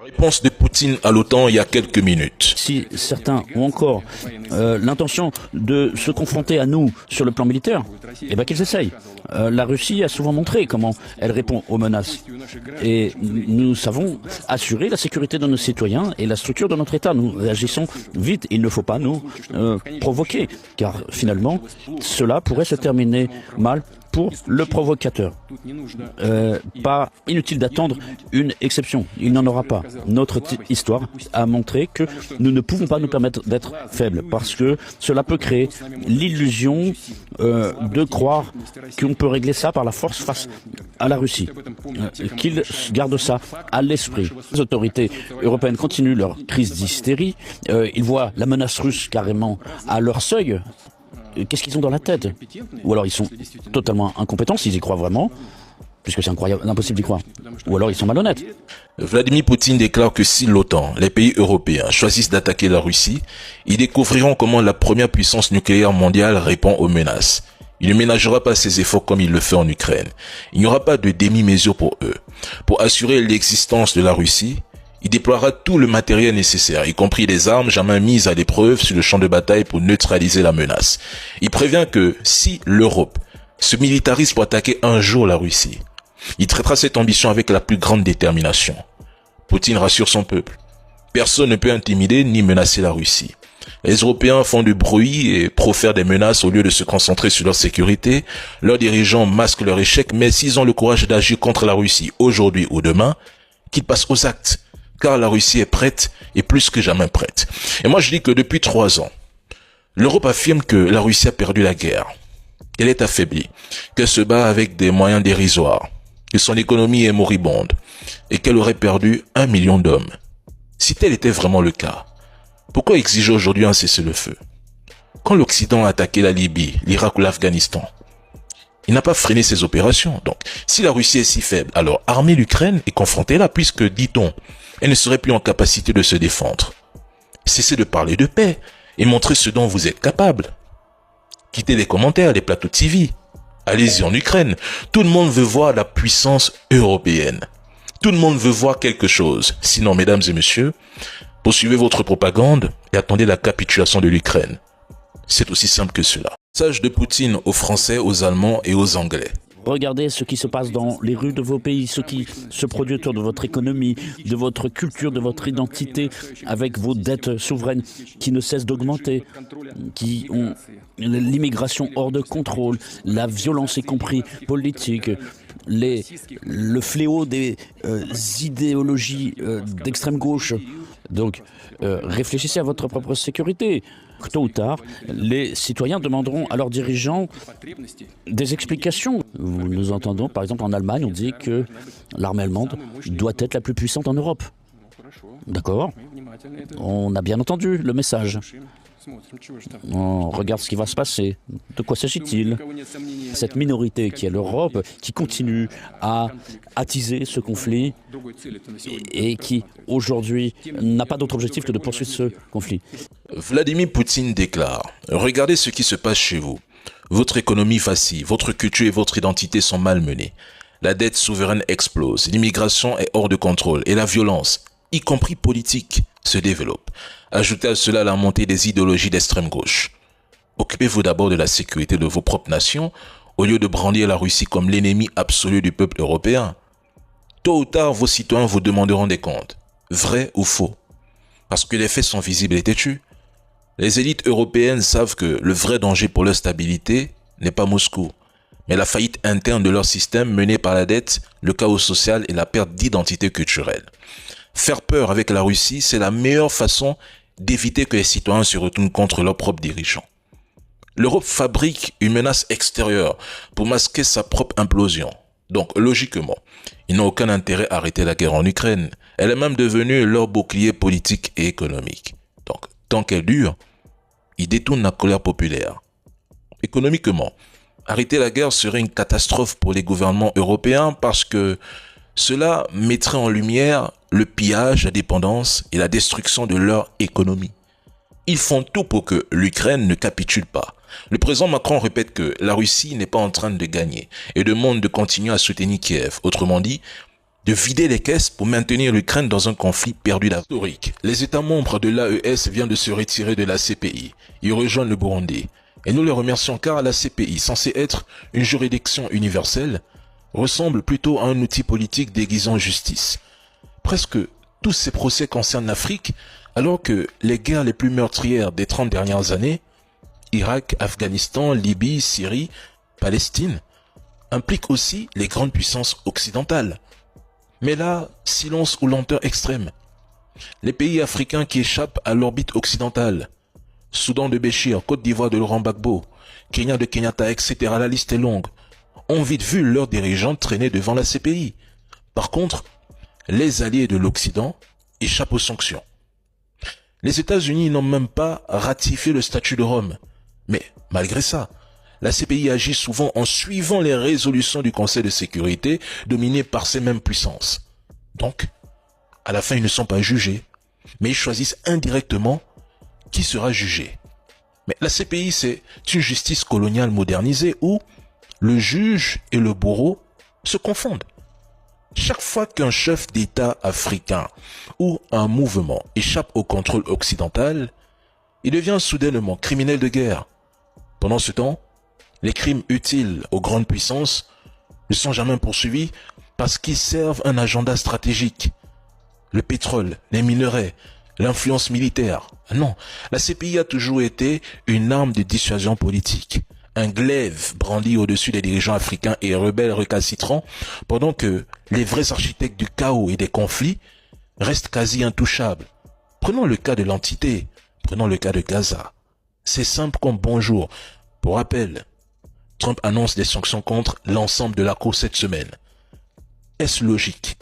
Réponse de Poutine à l'OTAN il y a quelques minutes. Si certains ont encore l'intention de se confronter à nous sur le plan militaire, eh bien qu'ils essayent. La Russie a souvent montré comment elle répond aux menaces. Et nous savons assurer la sécurité de nos citoyens et la structure de notre État. Nous réagissons vite. Il ne faut pas nous provoquer, car finalement, cela pourrait se terminer mal pour le provocateur. Pas inutile d'attendre une exception. Il n'en aura pas. Notre histoire a montré que nous ne pouvons pas nous permettre d'être faibles parce que cela peut créer l'illusion de croire qu'on peut régler ça par la force face à la Russie. Qu'ils gardent ça à l'esprit. Les autorités européennes continuent leur crise d'hystérie. Ils voient la menace russe carrément à leur seuil. Qu'est-ce qu'ils ont dans la tête? Ou alors ils sont totalement incompétents s'ils y croient vraiment, puisque c'est impossible d'y croire. Ou alors ils sont malhonnêtes. Vladimir Poutine déclare que si l'OTAN, les pays européens, choisissent d'attaquer la Russie, ils découvriront comment la première puissance nucléaire mondiale répond aux menaces. Il ne ménagera pas ses efforts comme il le fait en Ukraine. Il n'y aura pas de demi-mesure pour eux. Pour assurer l'existence de la Russie, il déploiera tout le matériel nécessaire, y compris les armes jamais mises à l'épreuve sur le champ de bataille pour neutraliser la menace. Il prévient que si l'Europe se militarise pour attaquer un jour la Russie, il traitera cette ambition avec la plus grande détermination. Poutine rassure son peuple. Personne ne peut intimider ni menacer la Russie. Les Européens font du bruit et profèrent des menaces au lieu de se concentrer sur leur sécurité. Leurs dirigeants masquent leur échec, mais s'ils ont le courage d'agir contre la Russie aujourd'hui ou demain, qu'ils passent aux actes. Car la Russie est prête et plus que jamais prête. Et moi je dis que depuis 3 ans, l'Europe affirme que la Russie a perdu la guerre. Elle est affaiblie, qu'elle se bat avec des moyens dérisoires, que son économie est moribonde et qu'elle aurait perdu 1 million d'hommes. Si tel était vraiment le cas, pourquoi exiger aujourd'hui un cessez-le-feu? Quand l'Occident a attaqué la Libye, l'Irak ou l'Afghanistan, il n'a pas freiné ses opérations. Donc, si la Russie est si faible, alors armez l'Ukraine et confrontez-la puisque, dit-on, elle ne serait plus en capacité de se défendre. Cessez de parler de paix et montrez ce dont vous êtes capable. Quittez les commentaires, les plateaux de TV. Allez-y en Ukraine. Tout le monde veut voir la puissance européenne. Tout le monde veut voir quelque chose. Sinon, mesdames et messieurs, poursuivez votre propagande et attendez la capitulation de l'Ukraine. C'est aussi simple que cela. Message de Poutine aux Français, aux Allemands et aux Anglais. Regardez ce qui se passe dans les rues de vos pays, ce qui se produit autour de votre économie, de votre culture, de votre identité, avec vos dettes souveraines qui ne cessent d'augmenter, qui ont l'immigration hors de contrôle, la violence y compris politique, le fléau des idéologies d'extrême gauche. Donc, réfléchissez à votre propre sécurité. Tôt ou tard, les citoyens demanderont à leurs dirigeants des explications. Nous entendons, par exemple, en Allemagne, on dit que l'armée allemande doit être la plus puissante en Europe. D'accord. On a bien entendu le message. On regarde ce qui va se passer. De quoi s'agit-il? Cette minorité qui est l'Europe, qui continue à attiser ce conflit et qui, aujourd'hui, n'a pas d'autre objectif que de poursuivre ce conflit. Vladimir Poutine déclare « Regardez ce qui se passe chez vous. Votre économie vacille, votre culture et votre identité sont malmenées. La dette souveraine explose, l'immigration est hors de contrôle et la violence, y compris politique, se développe. Ajoutez à cela la montée des idéologies d'extrême gauche. Occupez-vous d'abord de la sécurité de vos propres nations au lieu de brandir la Russie comme l'ennemi absolu du peuple européen. Tôt ou tard, vos citoyens vous demanderont des comptes. Vrai ou faux? Parce que les faits sont visibles et têtus. Les élites européennes savent que le vrai danger pour leur stabilité n'est pas Moscou, mais la faillite interne de leur système menée par la dette, le chaos social et la perte d'identité culturelle. Faire peur avec la Russie, c'est la meilleure façon d'éviter que les citoyens se retournent contre leurs propres dirigeants. L'Europe fabrique une menace extérieure pour masquer sa propre implosion. Donc, logiquement, ils n'ont aucun intérêt à arrêter la guerre en Ukraine. Elle est même devenue leur bouclier politique et économique. Donc, tant qu'elle dure, ils détournent la colère populaire. Économiquement, arrêter la guerre serait une catastrophe pour les gouvernements européens parce que cela mettrait en lumière le pillage, la dépendance et la destruction de leur économie. Ils font tout pour que l'Ukraine ne capitule pas. Le président Macron répète que la Russie n'est pas en train de gagner et demande de continuer à soutenir Kiev. Autrement dit, de vider les caisses pour maintenir l'Ukraine dans un conflit perdu d'avance. Les États membres de l'AES viennent de se retirer de la CPI. Ils rejoignent le Burundi. Et nous les remercions car la CPI, censée être une juridiction universelle, ressemble plutôt à un outil politique déguisant justice. Presque tous ces procès concernent l'Afrique, alors que les guerres les plus meurtrières des 30 dernières années, Irak, Afghanistan, Libye, Syrie, Palestine, impliquent aussi les grandes puissances occidentales. Mais là, silence ou lenteur extrême. Les pays africains qui échappent à l'orbite occidentale, Soudan de Béchir, Côte d'Ivoire de Laurent Gbagbo, Kenya de Kenyatta, etc., la liste est longue, ont vite vu leurs dirigeants traîner devant la CPI. Par contre, les alliés de l'Occident échappent aux sanctions. Les États-Unis n'ont même pas ratifié le statut de Rome. Mais malgré ça, la CPI agit souvent en suivant les résolutions du Conseil de sécurité dominées par ces mêmes puissances. Donc, à la fin, ils ne sont pas jugés, mais ils choisissent indirectement qui sera jugé. Mais la CPI, c'est une justice coloniale modernisée où le juge et le bourreau se confondent. Chaque fois qu'un chef d'État africain ou un mouvement échappe au contrôle occidental, il devient soudainement criminel de guerre. Pendant ce temps, les crimes utiles aux grandes puissances ne sont jamais poursuivis parce qu'ils servent un agenda stratégique. Le pétrole, les minerais, l'influence militaire. Non, la CPI a toujours été une arme de dissuasion politique. Un glaive brandi au-dessus des dirigeants africains et rebelles récalcitrants, pendant que les vrais architectes du chaos et des conflits restent quasi intouchables. Prenons le cas de l'entité, prenons le cas de Gaza. C'est simple comme bonjour. Pour rappel, Trump annonce des sanctions contre l'ensemble de la cour cette semaine. Est-ce logique?